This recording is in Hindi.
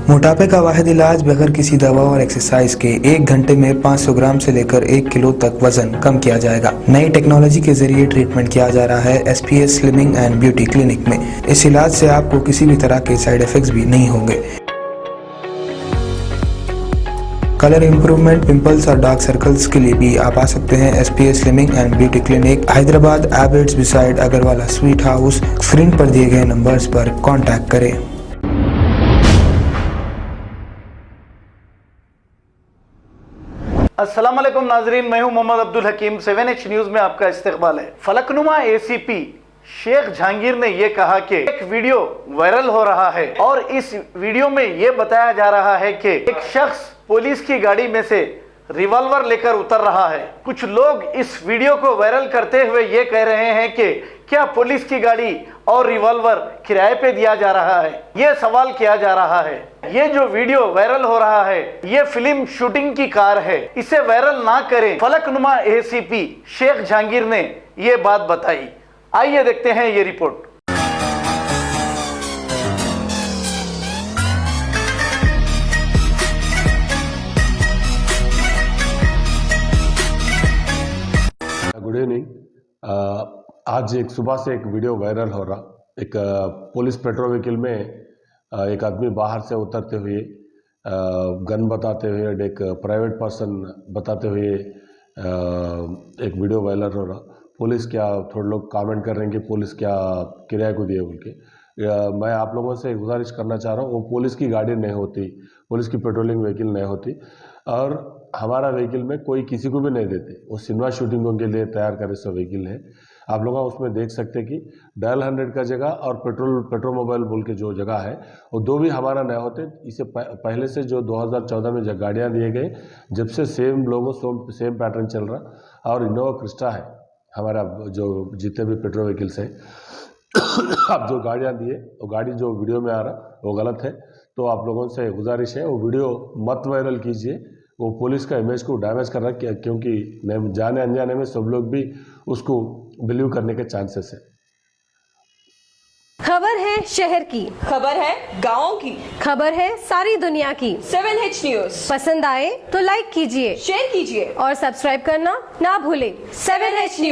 मोटापे का वाहिद इलाज बगैर किसी दवा और एक्सरसाइज के 1 घंटे में 500 ग्राम से लेकर 1 किलो तक वजन कम किया जाएगा। नई टेक्नोलॉजी के जरिए ट्रीटमेंट किया जा रहा है SPS slimming and beauty clinic में। इस इलाज से आपको किसी भी तरह के साइड इफेक्ट्स भी नहीं होंगे। कलर इंप्रूवमेंट, पिंपल्स और डार्क सर्कल्स के लिए भी आप आ सकते हैं SPS slimming and beauty clinic, Hyderabad, एबर्ट्स beside Agrawala sweet house. Screen पर दिए गए नंबर्स पर कॉन्टैक्ट करें। अस्सलाम वालेकुम नाजरीन, मैं हूं मोहम्मद अब्दुल हकीम। 7H न्यूज में आपका इस्तकबाल है। फलकनुमा ACP शेख जहांगीर ने यह कहा कि एक वीडियो वायरल हो रहा है और इस वीडियो में यह बताया जा रहा है कि एक शख्स पुलिस की गाड़ी में से रिवॉल्वर लेकर उतर रहा है। कुछ लोग इस वीडियो को वायरल करते हुए ये कह रहे हैं कि क्या पुलिस की गाड़ी और रिवॉल्वर किराए पे दिया जा रहा है, ये सवाल किया जा रहा है। ये जो वीडियो वायरल हो रहा है ये फिल्म शूटिंग की कार है, इसे वायरल ना करें। फलकनुमा ACP शेख जहांगीर ने ये बात बताई। आइए देखते हैं ये रिपोर्ट। Good evening. आज एक सुबह से एक वीडियो वायरल हो रहा। एक पुलिस पेट्रोल व्हीकल में एक आदमी बाहर से उतरते हुए गन बताते हुए, एक प्राइवेट पर्सन बताते हुए एक वीडियो वायरल हो रहा। पुलिस क्या, थोड़े लोग कमेंट कर रहे हैं कि पुलिस क्या किराए को दिए बोल के। मैं आप लोगों से गुजारिश करना चाह रहा हूँ, वो पुलिस की गाड़ी नहीं होती, पुलिस की पेट्रोलिंग व्हीकल नहीं होती और हमारा व्हीकल में कोई किसी को भी नहीं देते। वो सिनेमा शूटिंगों के लिए तैयार करे सो व्हीकल है। आप लोग उसमें देख सकते हैं कि डायल 100 का जगह और पेट्रोल मोबाइल बोल के जो जगह है वो दो भी हमारा नहीं होते। इसे पहले से जो 2014 में गाड़ियाँ दिए गए, जब से सेम लोगों सेम पैटर्न चल रहा। और इनोवा क्रिस्टा है हमारा, जो जितने भी पेट्रोल व्हीकल्स हैं आप जो गाड़ियाँ दिए वो गाड़ी जो वीडियो में आ रहा वो गलत है। तो आप लोगों से गुजारिश है वो वीडियो मत वायरल कीजिए। वो पुलिस का इमेज को डैमेज कर रहा है, क्योंकि जाने अनजाने में सब लोग भी उसको बिलीव करने के चांसेस है। खबर है शहर की, खबर है गाँव की, खबर है सारी दुनिया की। 7H न्यूज पसंद आए तो लाइक कीजिए, शेयर कीजिए और सब्सक्राइब करना ना भूलें। 7H news.